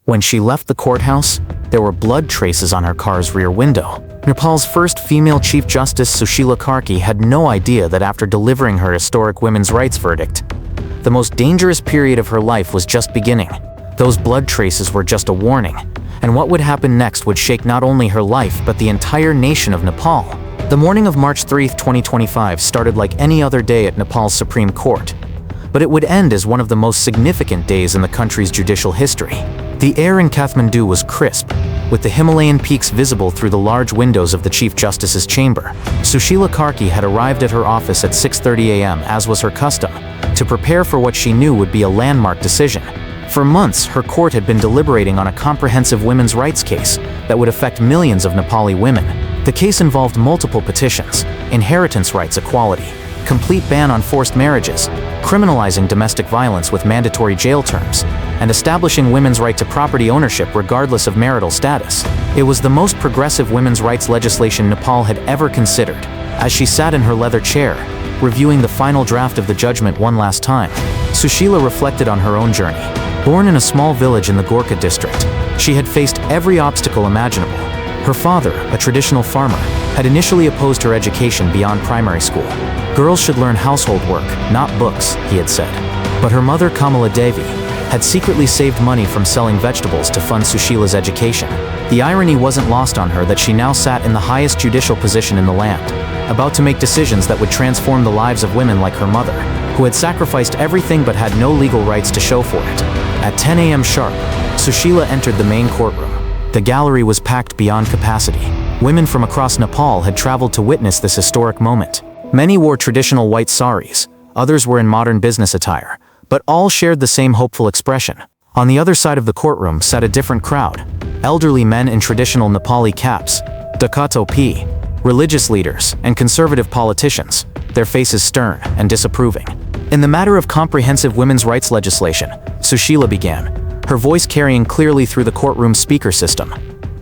When she left the courthouse, there were blood traces on her car's rear window. Nepal's first female Chief Justice Sushila Karki had no idea that after delivering her historic women's rights verdict, the most dangerous period of her life was just beginning. Those blood traces were just a warning, and what would happen next would shake not only her life but the entire nation of Nepal. The morning of March 3, 2025 started like any other day at Nepal's Supreme Court, but it would end as one of the most significant days in the country's judicial history. The air in Kathmandu was crisp, with the Himalayan peaks visible through the large windows of the Chief Justice's chamber. Sushila Karki had arrived at her office at 6:30 a.m., as was her custom, to prepare for what she knew would be a landmark decision. For months, her court had been deliberating on a comprehensive women's rights case that would affect millions of Nepali women. The case involved multiple petitions: inheritance rights equality, complete ban on forced marriages, criminalizing domestic violence with mandatory jail terms, and establishing women's right to property ownership regardless of marital status. It was the most progressive women's rights legislation Nepal had ever considered. As she sat in her leather chair, reviewing the final draft of the judgment one last time, Sushila reflected on her own journey. Born in a small village in the Gorkha district, she had faced every obstacle imaginable. Her father, a traditional farmer, had initially opposed her education beyond primary school. Girls should learn household work, not books, he had said. But her mother, Kamala Devi, had secretly saved money from selling vegetables to fund Sushila's education. The irony wasn't lost on her that she now sat in the highest judicial position in the land, about to make decisions that would transform the lives of women like her mother, who had sacrificed everything but had no legal rights to show for it. At 10 a.m. sharp, Sushila entered the main courtroom. The gallery was packed beyond capacity. Women from across Nepal had traveled to witness this historic moment. Many wore traditional white saris, others were in modern business attire, but all shared the same hopeful expression. On the other side of the courtroom sat a different crowd: elderly men in traditional Nepali caps, Dakato P, religious leaders, and conservative politicians, their faces stern and disapproving. In the matter of comprehensive women's rights legislation, Sushila began, her voice carrying clearly through the courtroom speaker system.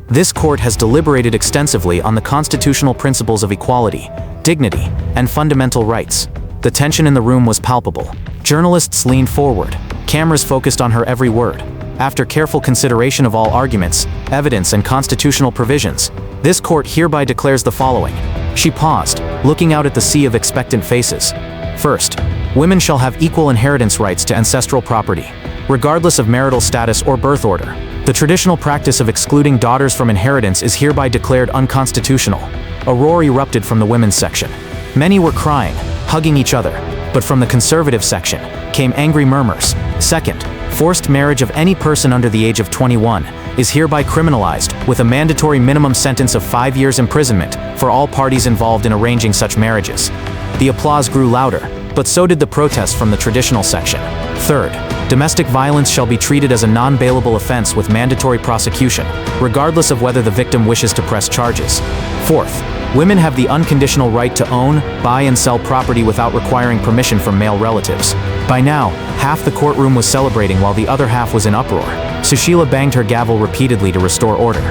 This court has deliberated extensively on the constitutional principles of equality, dignity, and fundamental rights. The tension in the room was palpable. Journalists leaned forward, cameras focused on her every word. After careful consideration of all arguments, evidence, and constitutional provisions, this court hereby declares the following. She paused, looking out at the sea of expectant faces. First, women shall have equal inheritance rights to ancestral property, regardless of marital status or birth order. The traditional practice of excluding daughters from inheritance is hereby declared unconstitutional. A roar erupted from the women's section. Many were crying, hugging each other, but from the conservative section came angry murmurs. Second, forced marriage of any person under the age of 21 is hereby criminalized with a mandatory minimum sentence of 5 years imprisonment for all parties involved in arranging such marriages. The applause grew louder, but so did the protests from the traditional section. Third, domestic violence shall be treated as a non-bailable offense with mandatory prosecution, regardless of whether the victim wishes to press charges. Fourth, women have the unconditional right to own, buy, and sell property without requiring permission from male relatives. By now, half the courtroom was celebrating while the other half was in uproar. Sushila banged her gavel repeatedly to restore order.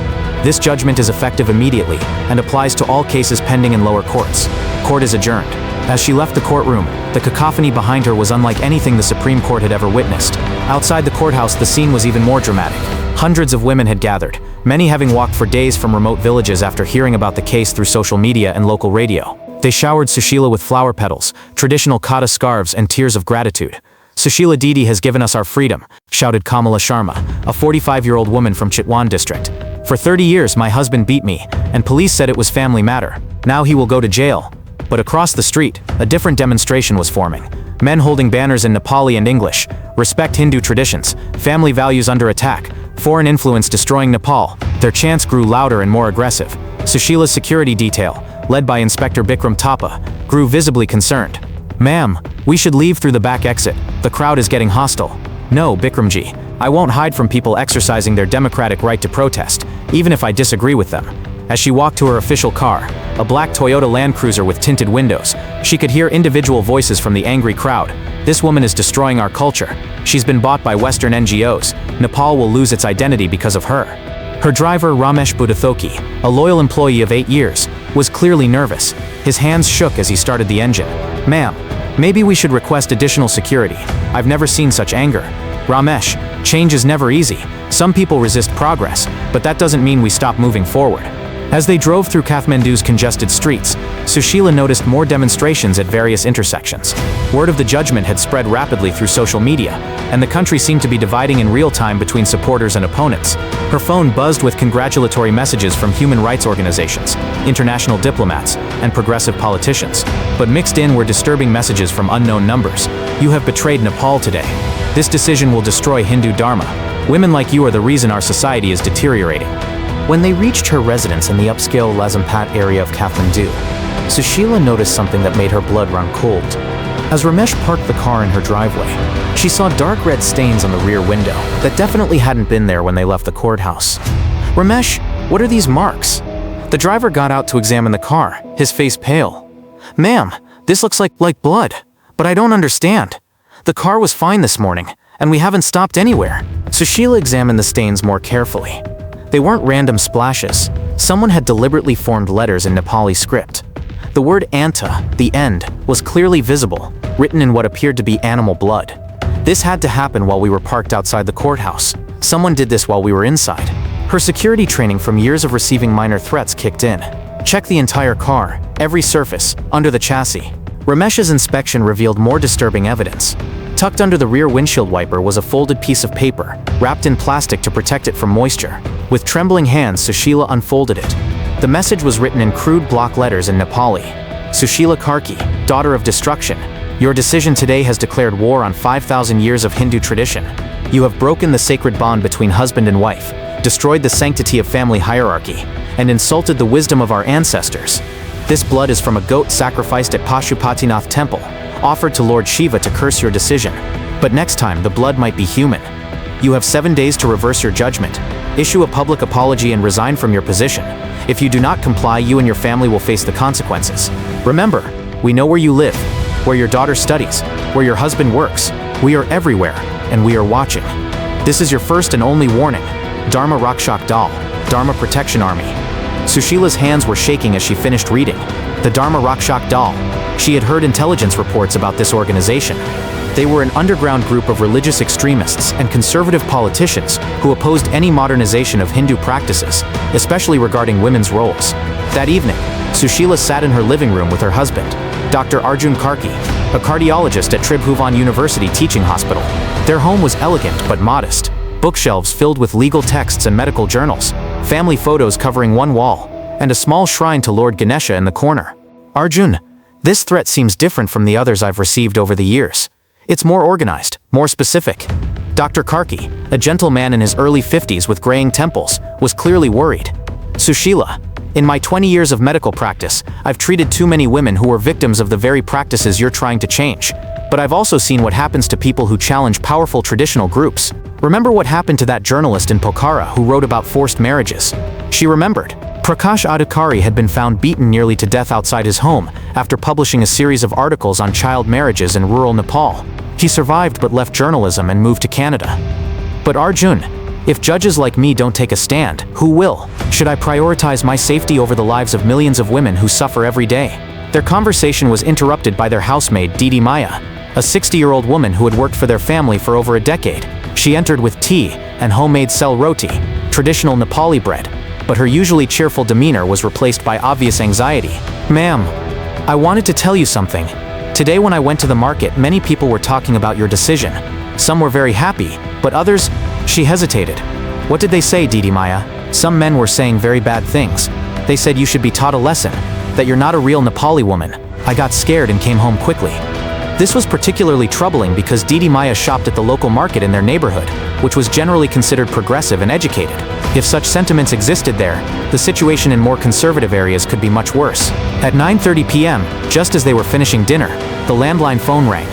This judgment is effective immediately and applies to all cases pending in lower courts. Court is adjourned. As she left the courtroom, the cacophony behind her was unlike anything the Supreme Court had ever witnessed. Outside the courthouse, the scene was even more dramatic. Hundreds of women had gathered, many having walked for days from remote villages after hearing about the case through social media and local radio. They showered Sushila with flower petals, traditional kata scarves, and tears of gratitude. "Sushila Didi has given us our freedom," shouted Kamala Sharma, a 45-year-old woman from Chitwan district. "For 30 years my husband beat me, and police said it was family matter. Now he will go to jail." But across the street, a different demonstration was forming. Men holding banners in Nepali and English: "Respect Hindu traditions, family values under attack, foreign influence destroying Nepal." Their chants grew louder and more aggressive. Sushila's security detail, led by Inspector Bikram Thapa, grew visibly concerned. "Ma'am, we should leave through the back exit. The crowd is getting hostile." "No, Bikramji, I won't hide from people exercising their democratic right to protest, even if I disagree with them." As she walked to her official car, a black Toyota Land Cruiser with tinted windows, she could hear individual voices from the angry crowd. "This woman is destroying our culture. She's been bought by Western NGOs. Nepal will lose its identity because of her." Her driver, Ramesh Budhathoki, a loyal employee of 8 years, was clearly nervous. His hands shook as he started the engine. "Ma'am, maybe we should request additional security. I've never seen such anger." "Ramesh, Change is never easy. Some people resist progress, but that doesn't mean we stop moving forward. As they drove through Kathmandu's congested streets, Sushila noticed more demonstrations at various intersections. Word of the judgment had spread rapidly through social media, and the country seemed to be dividing in real time between supporters and opponents. Her phone buzzed with congratulatory messages from human rights organizations, international diplomats, and progressive politicians. But mixed in were disturbing messages from unknown numbers. You have betrayed Nepal today. This decision will destroy Hindu Dharma. Women like you are the reason our society is deteriorating. When they reached her residence in the upscale Lazampat area of Kathmandu, Sushila noticed something that made her blood run cold. As Ramesh parked the car in her driveway, she saw dark red stains on the rear window that definitely hadn't been there when they left the courthouse. "Ramesh, what are these marks?" The driver got out to examine the car, his face pale. "Ma'am, this looks like blood, but I don't understand. The car was fine this morning, and we haven't stopped anywhere." Sushila examined the stains more carefully. They weren't random splashes. Someone had deliberately formed letters in Nepali script. The word Anta, the end, was clearly visible, written in what appeared to be animal blood. This had to happen while we were parked outside the courthouse. Someone did this while we were inside. Her security training from years of receiving minor threats kicked in. Check the entire car, every surface, under the chassis. Ramesh's inspection revealed more disturbing evidence. Tucked under the rear windshield wiper was a folded piece of paper, wrapped in plastic to protect it from moisture. With trembling hands, Sushila unfolded it. The message was written in crude block letters in Nepali. "Sushila Karki, daughter of destruction, your decision today has declared war on 5,000 years of Hindu tradition. You have broken the sacred bond between husband and wife, destroyed the sanctity of family hierarchy, and insulted the wisdom of our ancestors. This blood is from a goat sacrificed at Pashupatinath temple, offered to Lord Shiva to curse your decision. But next time, the blood might be human. You have 7 days to reverse your judgment. Issue a public apology and resign from your position. If you do not comply, you and your family will face the consequences. Remember, we know where you live, where your daughter studies, where your husband works. We are everywhere, and we are watching. This is your first and only warning. Dharma Rakshak Dal, Dharma Protection Army." Sushila's hands were shaking as she finished reading. The Dharma Rakshak Dal. She had heard intelligence reports about this organization. They were an underground group of religious extremists and conservative politicians who opposed any modernization of Hindu practices, especially regarding women's roles. That evening, Sushila sat in her living room with her husband, Dr. Arjun Karki, a cardiologist at Tribhuvan University Teaching Hospital. Their home was elegant but modest. Bookshelves filled with legal texts and medical journals, family photos covering one wall, and a small shrine to Lord Ganesha in the corner. "Arjun, this threat seems different from the others I've received over the years. It's more organized, more specific." Dr. Karki, a gentleman in his early 50s with graying temples, was clearly worried. "Sushila, in my 20 years of medical practice, I've treated too many women who were victims of the very practices you're trying to change. But I've also seen what happens to people who challenge powerful traditional groups. Remember what happened to that journalist in Pokhara who wrote about forced marriages?" She remembered. Prakash Adhikari had been found beaten nearly to death outside his home after publishing a series of articles on child marriages in rural Nepal. He survived but left journalism and moved to Canada. "But Arjun, if judges like me don't take a stand, who will? Should I prioritize my safety over the lives of millions of women who suffer every day?" Their conversation was interrupted by their housemaid Didi Maya, a 60-year-old woman who had worked for their family for over a decade. She entered with tea and homemade sel roti, traditional Nepali bread, but her usually cheerful demeanor was replaced by obvious anxiety. "Ma'am, I wanted to tell you something. Today when I went to the market, many people were talking about your decision. Some were very happy, but others..." She hesitated. "What did they say, Didi Maya?" "Some men were saying very bad things. They said you should be taught a lesson, that you're not a real Nepali woman. I got scared and came home quickly." This was particularly troubling because Didi Maya shopped at the local market in their neighborhood, which was generally considered progressive and educated. If such sentiments existed there, the situation in more conservative areas could be much worse. At 9:30 p.m., just as they were finishing dinner, the landline phone rang.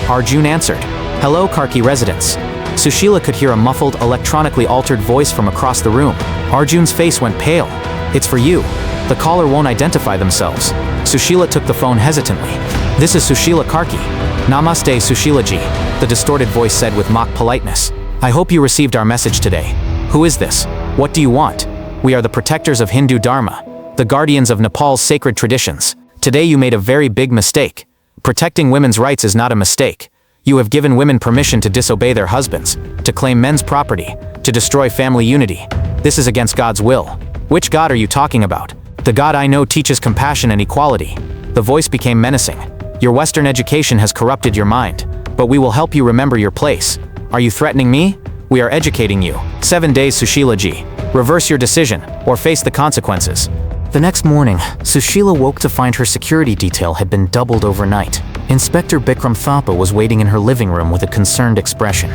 Arjun answered. "Hello, Karki residence." Sushila could hear a muffled, electronically altered voice from across the room. Arjun's face went pale. "It's for you. The caller won't identify themselves." Sushila took the phone hesitantly. "This is Sushila Karki." "Namaste, Sushila-ji," the distorted voice said with mock politeness. "I hope you received our message today. Who is this? What do you want? We are the protectors of Hindu Dharma, the guardians of Nepal's sacred traditions. Today you made a very big mistake. Protecting women's rights is not a mistake. You have given women permission to disobey their husbands, to claim men's property, to destroy family unity. This is against God's will. Which God are you talking about? The God I know teaches compassion and equality. The voice became menacing. Your Western education has corrupted your mind, but we will help you remember your place. Are you threatening me? We are educating you. 7 days, Sushila ji. Reverse your decision, or face the consequences. The next morning, Sushila woke to find her security detail had been doubled overnight. Inspector Bikram Thapa was waiting in her living room with a concerned expression.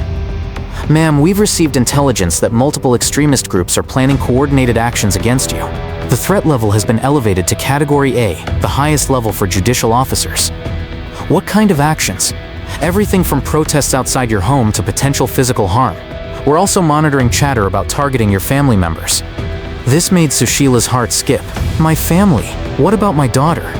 Ma'am, we've received intelligence that multiple extremist groups are planning coordinated actions against you. The threat level has been elevated to Category A, the highest level for judicial officers. What kind of actions? Everything from protests outside your home to potential physical harm. We're also monitoring chatter about targeting your family members. This made Sushila's heart skip. My family? What about my daughter?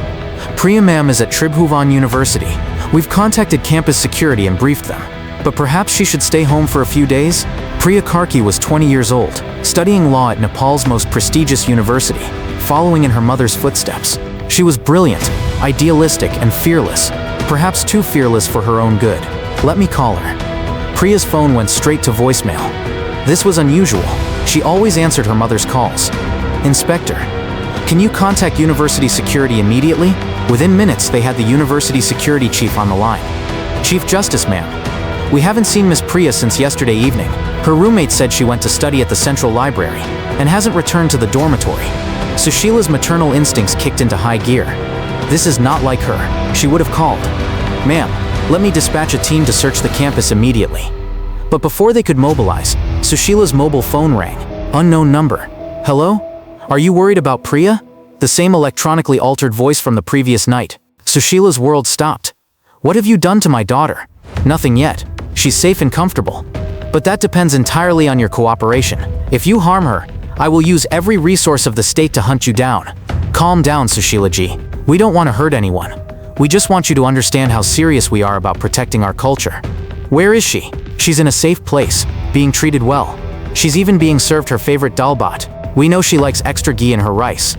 Priya ma'am is at Tribhuvan University. We've contacted campus security and briefed them. But perhaps she should stay home for a few days? Priya Karki was 20 years old, studying law at Nepal's most prestigious university, following in her mother's footsteps. She was brilliant, idealistic, and fearless, perhaps too fearless for her own good. Let me call her. Priya's phone went straight to voicemail. This was unusual. She always answered her mother's calls. Inspector, can you contact university security immediately? Within minutes, they had the university security chief on the line. Chief Justice, ma'am. We haven't seen Miss Priya since yesterday evening. Her roommate said she went to study at the Central Library and hasn't returned to the dormitory. Sushila's maternal instincts kicked into high gear. This is not like her. She would have called. Ma'am, let me dispatch a team to search the campus immediately. But before they could mobilize, Sushila's mobile phone rang. Unknown number. Hello? Are you worried about Priya? The same electronically altered voice from the previous night. Sushila's world stopped. What have you done to my daughter? Nothing yet. She's safe and comfortable. But that depends entirely on your cooperation. If you harm her, I will use every resource of the state to hunt you down. Calm down, Sushila ji. We don't want to hurt anyone. We just want you to understand how serious we are about protecting our culture. Where is she? She's in a safe place, being treated well. She's even being served her favorite dal bhat. We know she likes extra ghee in her rice.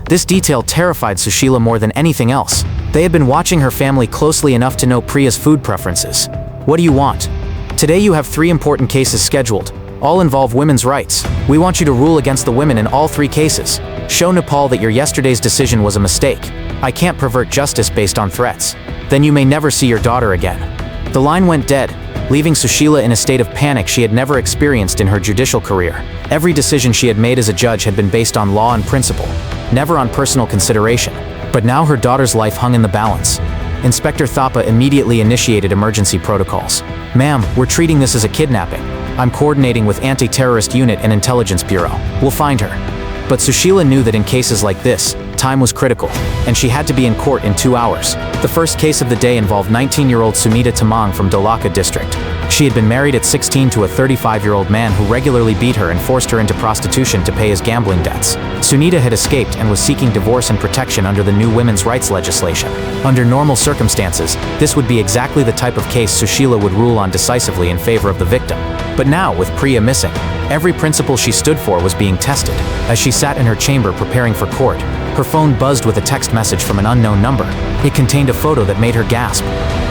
This detail terrified Sushila more than anything else. They had been watching her family closely enough to know Priya's food preferences. What do you want? Today you have 3 important cases scheduled. All involve women's rights. We want you to rule against the women in all 3 cases. Show Nepal that your yesterday's decision was a mistake. I can't pervert justice based on threats. Then you may never see your daughter again. The line went dead, leaving Sushila in a state of panic she had never experienced in her judicial career. Every decision she had made as a judge had been based on law and principle, never on personal consideration. But now her daughter's life hung in the balance. Inspector Thapa immediately initiated emergency protocols. Ma'am, we're treating this as a kidnapping. I'm coordinating with Anti-Terrorist Unit and Intelligence Bureau. We'll find her. But Sushila knew that in cases like this, time was critical, and she had to be in court in 2 hours. The first case of the day involved 19-year-old Sunita Tamang from Dolaka district. She had been married at 16 to a 35-year-old man who regularly beat her and forced her into prostitution to pay his gambling debts. Sunita had escaped and was seeking divorce and protection under the new women's rights legislation. Under normal circumstances, this would be exactly the type of case Sushila would rule on decisively in favor of the victim. But now, with Priya missing, every principle she stood for was being tested. As she sat in her chamber preparing for court, her phone buzzed with a text message from an unknown number. It contained a photo that made her gasp.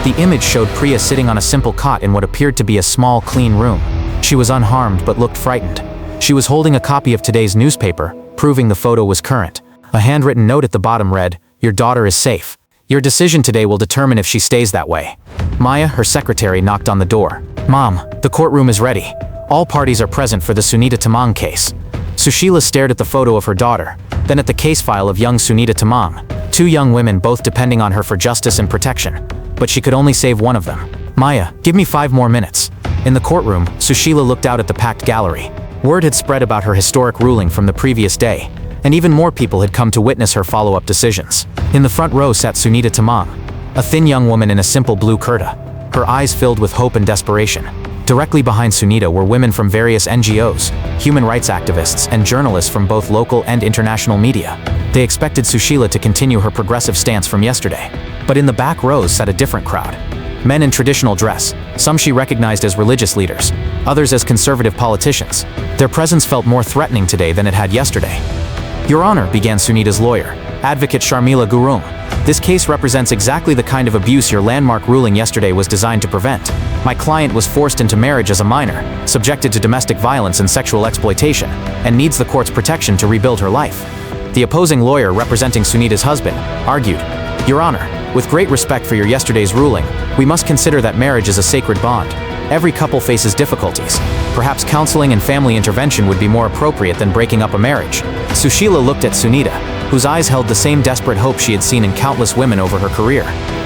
The image showed Priya sitting on a simple cot in what appeared to be a small, clean room. She was unharmed but looked frightened. She was holding a copy of today's newspaper, proving the photo was current. A handwritten note at the bottom read, "Your daughter is safe. Your decision today will determine if she stays that way." Maya, her secretary, knocked on the door. "Mom, the courtroom is ready. All parties are present for the Sunita Tamang case." Sushila stared at the photo of her daughter, then at the case file of young Sunita Tamang. 2 young women both depending on her for justice and protection. But she could only save one of them. "Maya, give me 5 more minutes." In the courtroom, Sushila looked out at the packed gallery. Word had spread about her historic ruling from the previous day, and even more people had come to witness her follow-up decisions. In the front row sat Sunita Tamang, a thin young woman in a simple blue kurta, her eyes filled with hope and desperation. Directly behind Sunita were women from various NGOs, human rights activists, and journalists from both local and international media. They expected Sushila to continue her progressive stance from yesterday. But in the back rows sat a different crowd. Men in traditional dress, some she recognized as religious leaders, others as conservative politicians. Their presence felt more threatening today than it had yesterday. "Your Honor," began Sunita's lawyer, Advocate Sharmila Gurung, This case represents exactly the kind of abuse your landmark ruling yesterday was designed to prevent. My client was forced into marriage as a minor, subjected to domestic violence and sexual exploitation, and needs the court's protection to rebuild her life. The opposing lawyer representing Sunita's husband argued, "Your Honor, with great respect for your yesterday's ruling, we must consider that marriage is a sacred bond. Every couple faces difficulties. Perhaps counseling and family intervention would be more appropriate than breaking up a marriage." Sushila looked at Sunita, whose eyes held the same desperate hope she had seen in countless women over her career.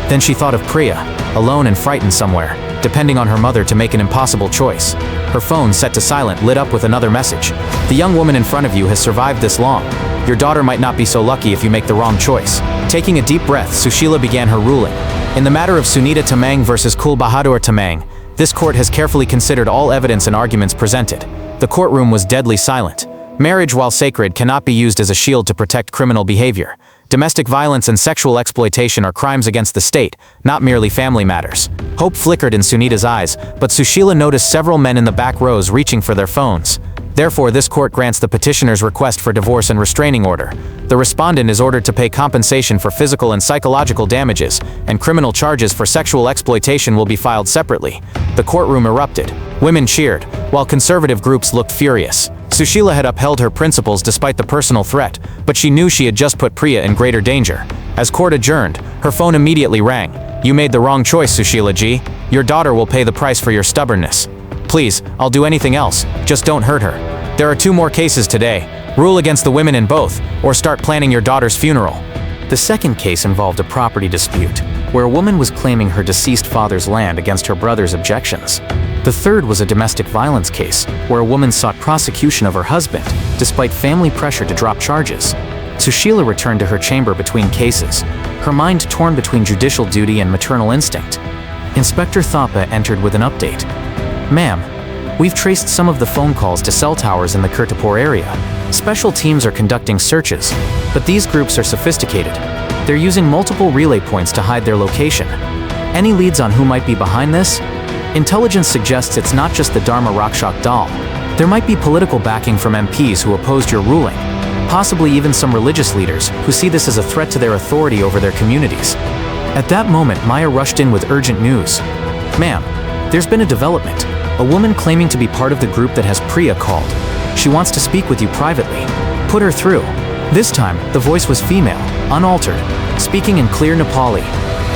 Then she thought of Priya, alone and frightened somewhere, depending on her mother to make an impossible choice. Her phone, set to silent, lit up with another message. "The young woman in front of you has survived this long. Your daughter might not be so lucky if you make the wrong choice." Taking a deep breath, Sushila began her ruling. In the matter of Sunita Tamang versus Kul Bahadur Tamang, this court has carefully considered all evidence and arguments presented. The courtroom was deadly silent. Marriage, while sacred, cannot be used as a shield to protect criminal behavior. Domestic violence and sexual exploitation are crimes against the state, not merely family matters. Hope flickered in Sunita's eyes, but Sushila noticed several men in the back rows reaching for their phones. Therefore, this court grants the petitioner's request for divorce and restraining order. The respondent is ordered to pay compensation for physical and psychological damages, and criminal charges for sexual exploitation will be filed separately. The courtroom erupted. Women cheered, while conservative groups looked furious. Sushila had upheld her principles despite the personal threat, but she knew she had just put Priya in greater danger. As court adjourned, her phone immediately rang. "You made the wrong choice, Sushila ji. Your daughter will pay the price for your stubbornness. Please, I'll do anything else, just don't hurt her. There are 2 more cases today. Rule against the women in both, or start planning your daughter's funeral." The second case involved a property dispute, where a woman was claiming her deceased father's land against her brother's objections. The third was a domestic violence case, where a woman sought prosecution of her husband, despite family pressure to drop charges. Sushila returned to her chamber between cases, her mind torn between judicial duty and maternal instinct. Inspector Thapa entered with an update. "Ma'am, we've traced some of the phone calls to cell towers in the Kirtipur area. Special teams are conducting searches, but these groups are sophisticated. They're using multiple relay points to hide their location. Any leads on who might be behind this? Intelligence suggests it's not just the Dharma Rakshak Dal. There might be political backing from MPs who opposed your ruling, possibly even some religious leaders who see this as a threat to their authority over their communities." At that moment, Maya rushed in with urgent news. "Ma'am, there's been a development. A woman claiming to be part of the group that has Priya called. She wants to speak with you privately. Put her through." This time, the voice was female, unaltered, speaking in clear Nepali.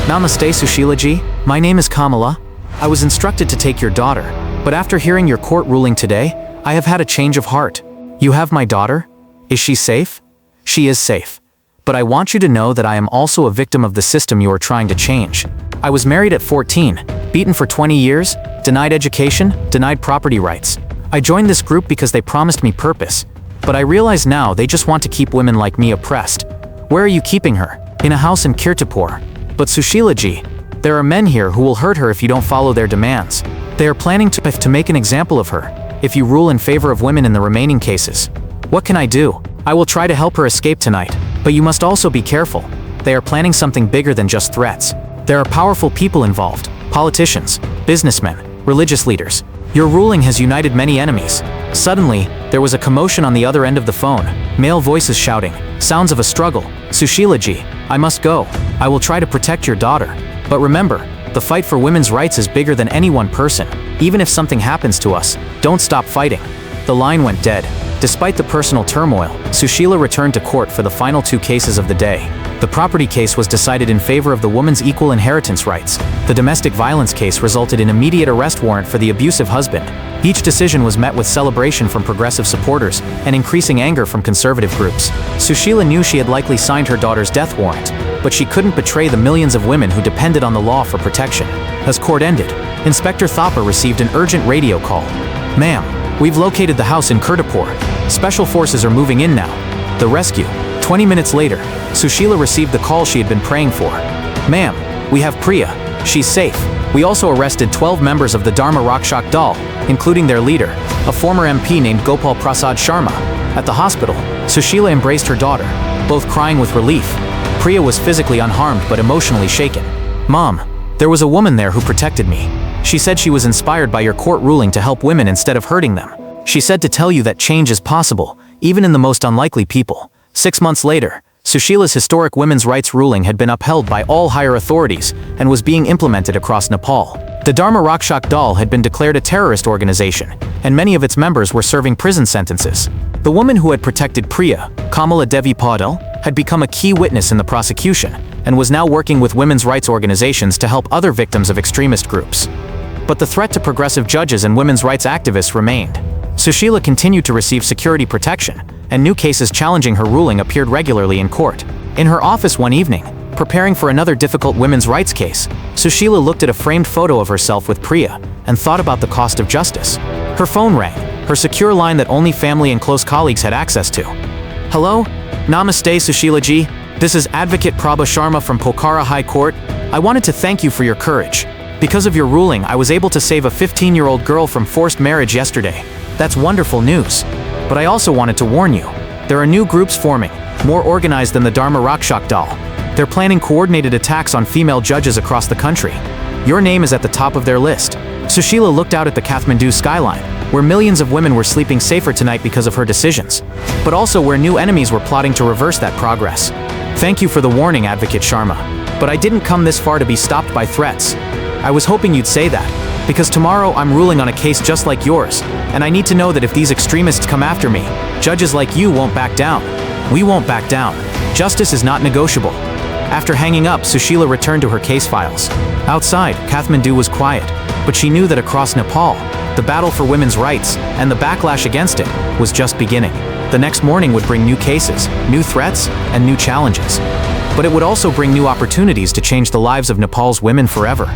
"Namaste, Sushila ji. My name is Kamala. I was instructed to take your daughter, but after hearing your court ruling today, I have had a change of heart. You have my daughter? Is she safe?" "She is safe. But I want you to know that I am also a victim of the system you are trying to change. I was married at 14, beaten for 20 years, denied education, denied property rights. I joined this group because they promised me purpose, but I realize now they just want to keep women like me oppressed. Where are you keeping her? In a house in Kirtipur. But Sushila ji, there are men here who will hurt her if you don't follow their demands. They are planning to make an example of her, if you rule in favor of women in the remaining cases. What can I do? I will try to help her escape tonight, but you must also be careful. They are planning something bigger than just threats. There are powerful people involved, politicians, businessmen, religious leaders. Your ruling has united many enemies." Suddenly, there was a commotion on the other end of the phone, male voices shouting, sounds of a struggle. "Sushila ji, I must go. I will try to protect your daughter. But remember, the fight for women's rights is bigger than any one person. Even if something happens to us, don't stop fighting." The line went dead. Despite the personal turmoil, Sushila returned to court for the final 2 cases of the day. The property case was decided in favor of the woman's equal inheritance rights. The domestic violence case resulted in immediate arrest warrant for the abusive husband. Each decision was met with celebration from progressive supporters and increasing anger from conservative groups. Sushila knew she had likely signed her daughter's death warrant, but she couldn't betray the millions of women who depended on the law for protection. As court ended, Inspector Thapa received an urgent radio call. "Ma'am, we've located the house in Kirtipur. Special forces are moving in now. The rescue." 20 minutes later, Sushila received the call she had been praying for. "Ma'am, we have Priya. She's safe. We also arrested 12 members of the Dharma Rakshak Dal, including their leader, a former MP named Gopal Prasad Sharma." At the hospital, Sushila embraced her daughter, both crying with relief. Priya was physically unharmed but emotionally shaken. "Mom, there was a woman there who protected me. She said she was inspired by your court ruling to help women instead of hurting them. She said to tell you that change is possible, even in the most unlikely people." 6 months later, Sushila's historic women's rights ruling had been upheld by all higher authorities and was being implemented across Nepal. The Dharma Rakshak Dal had been declared a terrorist organization, and many of its members were serving prison sentences. The woman who had protected Priya, Kamala Devi Paudel, had become a key witness in the prosecution and was now working with women's rights organizations to help other victims of extremist groups. But the threat to progressive judges and women's rights activists remained. Sushila continued to receive security protection, and new cases challenging her ruling appeared regularly in court. In her office one evening, preparing for another difficult women's rights case, Sushila looked at a framed photo of herself with Priya and thought about the cost of justice. Her phone rang, her secure line that only family and close colleagues had access to. "Hello? Namaste, Sushila ji. This is Advocate Prabha Sharma from Pokhara High Court. I wanted to thank you for your courage. Because of your ruling, I was able to save a 15-year-old girl from forced marriage yesterday. That's wonderful news. But I also wanted to warn you. There are new groups forming, more organized than the Dharma Rakshak Dal. They're planning coordinated attacks on female judges across the country. Your name is at the top of their list." Sushila looked out at the Kathmandu skyline, where millions of women were sleeping safer tonight because of her decisions, but also where new enemies were plotting to reverse that progress. "Thank you for the warning, Advocate Sharma. But I didn't come this far to be stopped by threats. I was hoping you'd say that, because tomorrow I'm ruling on a case just like yours, and I need to know that if these extremists come after me, judges like you won't back down. We won't back down. Justice is not negotiable." After hanging up, Sushila returned to her case files. Outside, Kathmandu was quiet, but she knew that across Nepal, the battle for women's rights, and the backlash against it, was just beginning. The next morning would bring new cases, new threats, and new challenges. But it would also bring new opportunities to change the lives of Nepal's women forever.